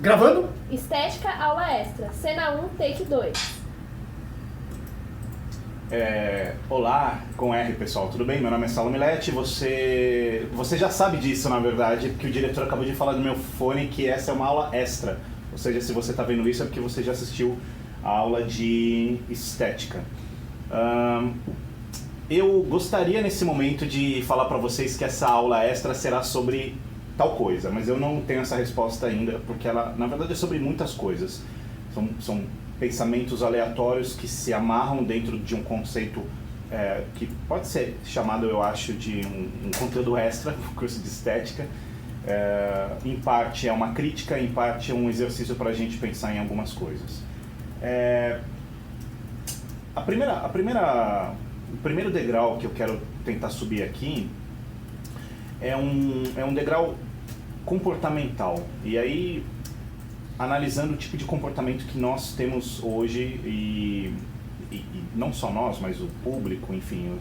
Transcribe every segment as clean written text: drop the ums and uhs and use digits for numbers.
Gravando? Estética, aula extra. Cena 1, take 2. Olá, com R, pessoal, tudo bem? Meu nome é Saulo Milete, você já sabe disso, na verdade, porque o diretor acabou de falar do meu fone que essa é uma aula extra. Ou seja, se você está vendo isso é porque você já assistiu a aula de estética. Eu gostaria nesse momento de falar para vocês que essa aula extra será sobre tal coisa, mas eu não tenho essa resposta ainda, porque ela, na verdade, é sobre muitas coisas. São pensamentos aleatórios que se amarram dentro de um conceito que pode ser chamado, eu acho, de um conteúdo extra, um curso de estética. Em parte é uma crítica, em parte é um exercício para a gente pensar em algumas coisas. O primeiro degrau que eu quero tentar subir aqui é um degrau comportamental. E aí, analisando o tipo de comportamento que nós temos hoje e não só nós, mas o público, enfim,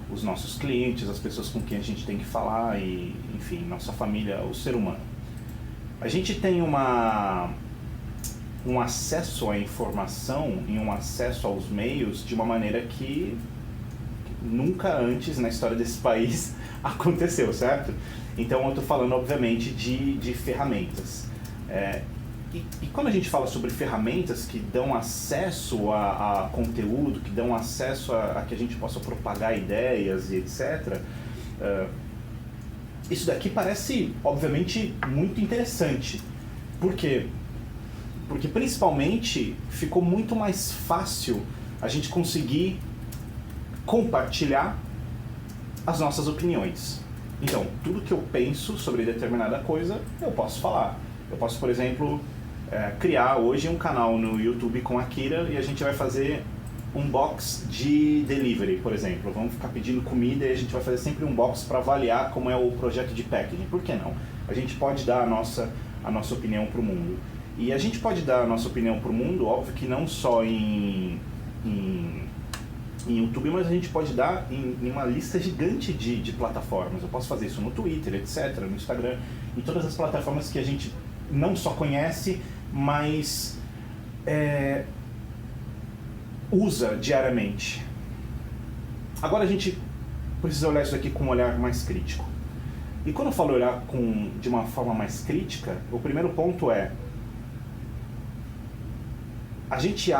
os nossos clientes, as pessoas com quem a gente tem que falar e, enfim, nossa família, o ser humano. A gente tem um acesso à informação e um acesso aos meios de uma maneira que nunca antes na história desse país aconteceu, certo? Então eu estou falando, obviamente, de ferramentas. E quando a gente fala sobre ferramentas que dão acesso a conteúdo, que dão acesso a que a gente possa propagar ideias e etc., isso daqui parece, obviamente, muito interessante. Por quê? Porque, principalmente, ficou muito mais fácil a gente conseguir compartilhar as nossas opiniões. Então, tudo que eu penso sobre determinada coisa, eu posso falar. Eu posso, por exemplo, criar hoje um canal no YouTube com a Kira e a gente vai fazer um box de delivery, por exemplo. Vamos ficar pedindo comida e a gente vai fazer sempre um box para avaliar como é o projeto de packaging. Por que não? A gente pode dar a nossa opinião para o mundo. E a gente pode dar a nossa opinião para o mundo, óbvio que não só em YouTube, mas a gente pode dar em uma lista gigante de plataformas. Eu posso fazer isso no Twitter, etc., no Instagram, em todas as plataformas que a gente não só conhece, mas usa diariamente. Agora a gente precisa olhar isso aqui com um olhar mais crítico. E quando eu falo olhar de uma forma mais crítica, o primeiro ponto é: a gente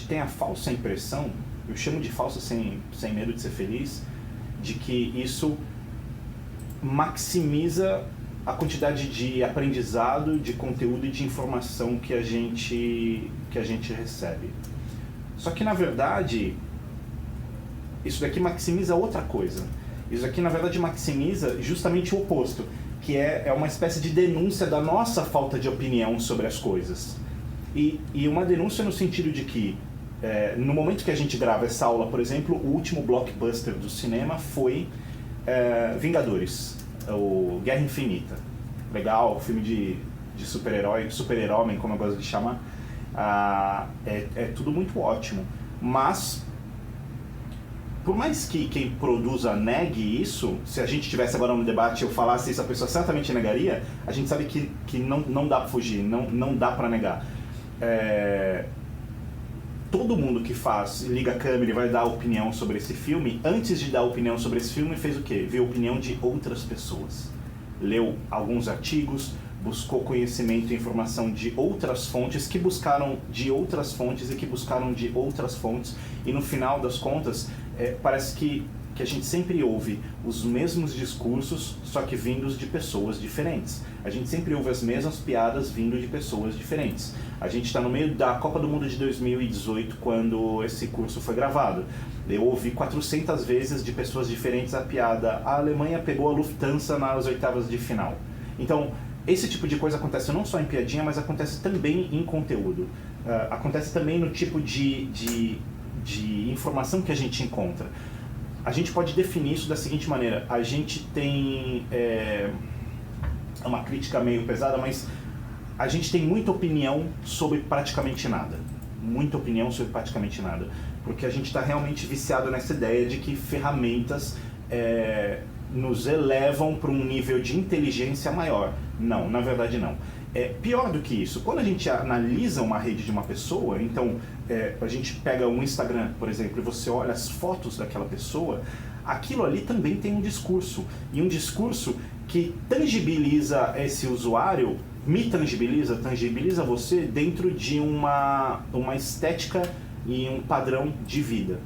tem a falsa impressão, eu chamo de falsa sem medo de ser feliz, de que isso maximiza a quantidade de aprendizado, de conteúdo e de informação que a gente recebe. Só que, na verdade, isso daqui maximiza outra coisa. Isso aqui, na verdade, maximiza justamente o oposto, que é uma espécie de denúncia da nossa falta de opinião sobre as coisas. E uma denúncia no sentido de que, no momento que a gente grava essa aula, por exemplo, o último blockbuster do cinema foi Vingadores, o Guerra Infinita. Legal, filme de super-herói, super-herói, como eu gosto de chamar. É tudo muito ótimo. Mas, por mais que quem produza negue isso, se a gente estivesse agora no debate e eu falasse isso, a pessoa certamente negaria, a gente sabe que não dá pra fugir, não dá pra negar. Todo mundo que liga a câmera e vai dar opinião sobre esse filme, antes de dar opinião sobre esse filme, fez o quê? Viu a opinião de outras pessoas. Leu alguns artigos, buscou conhecimento e informação de outras fontes, que buscaram de outras fontes e que buscaram de outras fontes, e no final das contas, parece que a gente sempre ouve os mesmos discursos, só que vindos de pessoas diferentes. A gente sempre ouve as mesmas piadas vindo de pessoas diferentes. A gente está no meio da Copa do Mundo de 2018, quando esse curso foi gravado. Eu ouvi 400 vezes de pessoas diferentes a piada: a Alemanha pegou a Lufthansa nas oitavas de final. Então, esse tipo de coisa acontece não só em piadinha, mas acontece também em conteúdo. Acontece também no tipo de informação que a gente encontra. A gente pode definir isso da seguinte maneira: a gente tem uma crítica meio pesada, mas a gente tem muita opinião sobre praticamente nada. Muita opinião sobre praticamente nada. Porque a gente está realmente viciado nessa ideia de que ferramentas nos elevam para um nível de inteligência maior. Não, na verdade não. Pior do que isso, quando a gente analisa uma rede de uma pessoa, então a gente pega um Instagram, por exemplo, e você olha as fotos daquela pessoa, aquilo ali também tem um discurso, e um discurso que tangibiliza esse usuário, tangibiliza você dentro de uma estética e um padrão de vida.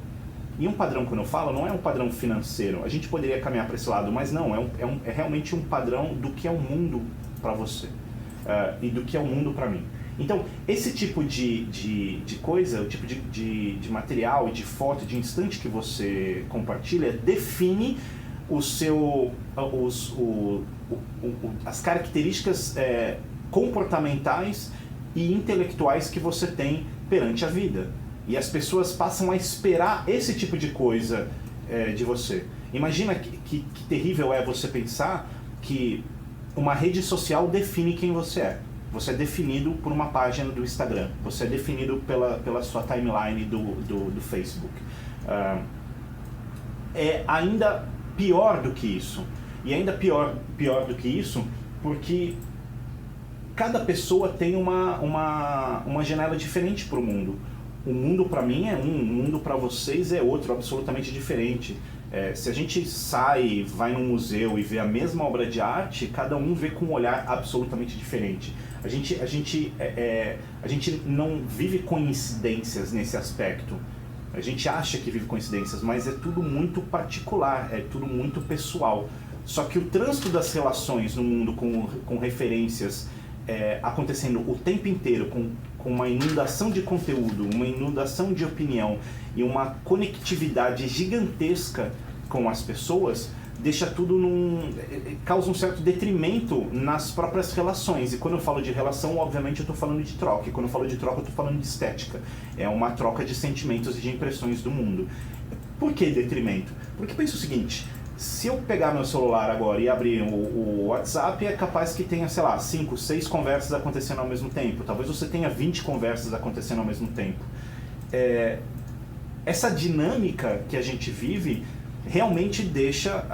E um padrão, quando eu falo, não é um padrão financeiro, a gente poderia caminhar para esse lado, mas não, é realmente um padrão do que é o mundo para você. E do que é o mundo para mim. Então, esse tipo de coisa, o tipo de material, de foto, de instante que você compartilha, define as características comportamentais e intelectuais que você tem perante a vida. E as pessoas passam a esperar esse tipo de coisa de você. Imagina que terrível é você pensar que uma rede social define quem você é. Você é definido por uma página do Instagram. Você é definido pela sua timeline do Facebook. É ainda pior do que isso. E ainda pior do que isso, porque cada pessoa tem uma janela diferente para o mundo. O mundo para mim é um, o mundo para vocês é outro, absolutamente diferente. Se a gente vai num museu e vê a mesma obra de arte, cada um vê com um olhar absolutamente diferente. A gente não vive coincidências nesse aspecto. A gente acha que vive coincidências, mas é tudo muito particular, é tudo muito pessoal. Só que o trânsito das relações no mundo com referências acontecendo o tempo inteiro, com uma inundação de conteúdo, uma inundação de opinião e uma conectividade gigantesca com as pessoas, deixa tudo causa um certo detrimento nas próprias relações. E quando eu falo de relação, obviamente eu estou falando de troca. E quando eu falo de troca, eu estou falando de estética. É uma troca de sentimentos e de impressões do mundo. Por que detrimento? Porque pensa o seguinte: se eu pegar meu celular agora e abrir o WhatsApp, é capaz que tenha, 5, 6 conversas acontecendo ao mesmo tempo. Talvez você tenha 20 conversas acontecendo ao mesmo tempo. Essa dinâmica que a gente vive realmente deixa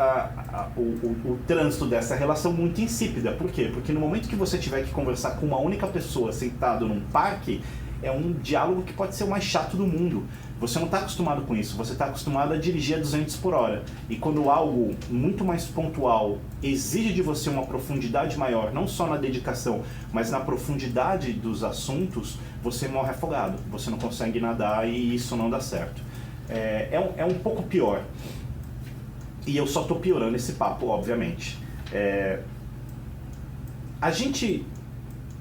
o trânsito dessa relação muito insípida. Por quê? Porque no momento que você tiver que conversar com uma única pessoa sentado num parque, é um diálogo que pode ser o mais chato do mundo. Você não está acostumado com isso, você está acostumado a dirigir a 200 por hora. E quando algo muito mais pontual exige de você uma profundidade maior, não só na dedicação, mas na profundidade dos assuntos, você morre afogado, você não consegue nadar e isso não dá certo. É um pouco pior. E eu só estou piorando esse papo, obviamente. A gente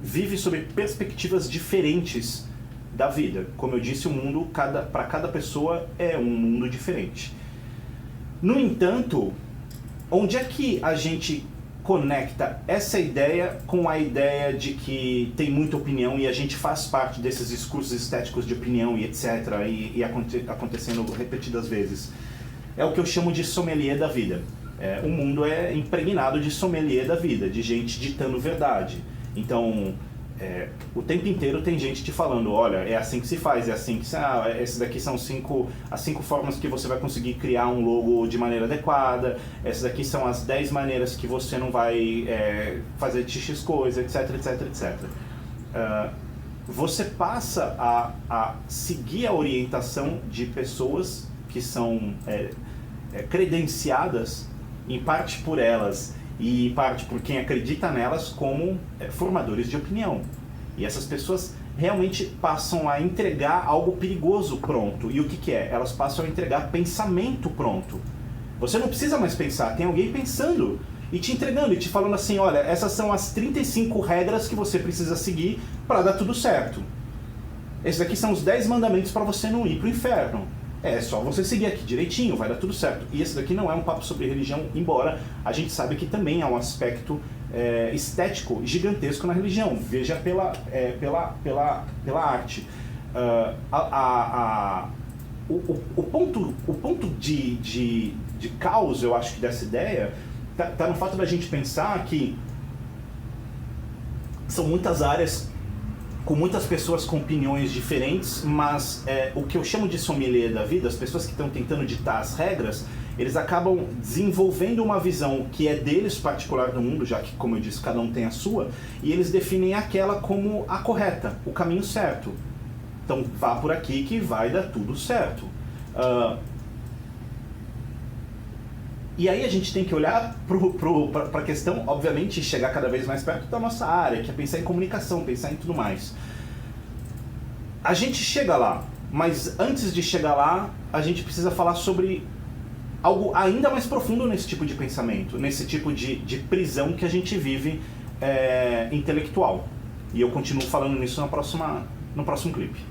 vive sob perspectivas diferentes da vida. Como eu disse, o mundo, para cada pessoa, é um mundo diferente. No entanto, onde é que a gente conecta essa ideia com a ideia de que tem muita opinião e a gente faz parte desses discursos estéticos de opinião e etc. e acontecendo repetidas vezes? É o que eu chamo de sommelier da vida. O mundo é impregnado de sommelier da vida, de gente ditando verdade. Então, o tempo inteiro tem gente te falando: olha, é assim que se faz, é assim que esses daqui são as 5 formas que você vai conseguir criar um logo de maneira adequada, essas daqui são as 10 maneiras que você não vai fazer x coisa, etc, etc, etc. Você passa a seguir a orientação de pessoas que são credenciadas, em parte por elas e em parte por quem acredita nelas, como formadores de opinião. E essas pessoas realmente passam a entregar algo perigoso pronto. E o que é? Elas passam a entregar pensamento pronto. Você não precisa mais pensar, tem alguém pensando e te entregando e te falando assim: olha, essas são as 35 regras que você precisa seguir para dar tudo certo. Esses aqui são os 10 mandamentos para você não ir para o inferno. É só você seguir aqui direitinho, vai dar tudo certo. E esse daqui não é um papo sobre religião, embora a gente saiba que também há um aspecto estético gigantesco na religião. Veja pela arte. O ponto de caos, eu acho que dessa ideia, tá no fato da gente pensar que são muitas áreas com muitas pessoas com opiniões diferentes, mas o que eu chamo de sommelier da vida, as pessoas que estão tentando ditar as regras, eles acabam desenvolvendo uma visão que é deles particular do mundo, já que, como eu disse, cada um tem a sua, e eles definem aquela como a correta, o caminho certo. Então vá por aqui que vai dar tudo certo. E aí a gente tem que olhar para a questão, obviamente, chegar cada vez mais perto da nossa área, que é pensar em comunicação, pensar em tudo mais. A gente chega lá, mas antes de chegar lá, a gente precisa falar sobre algo ainda mais profundo nesse tipo de pensamento, nesse tipo de prisão que a gente vive intelectual. E eu continuo falando nisso no próximo clipe.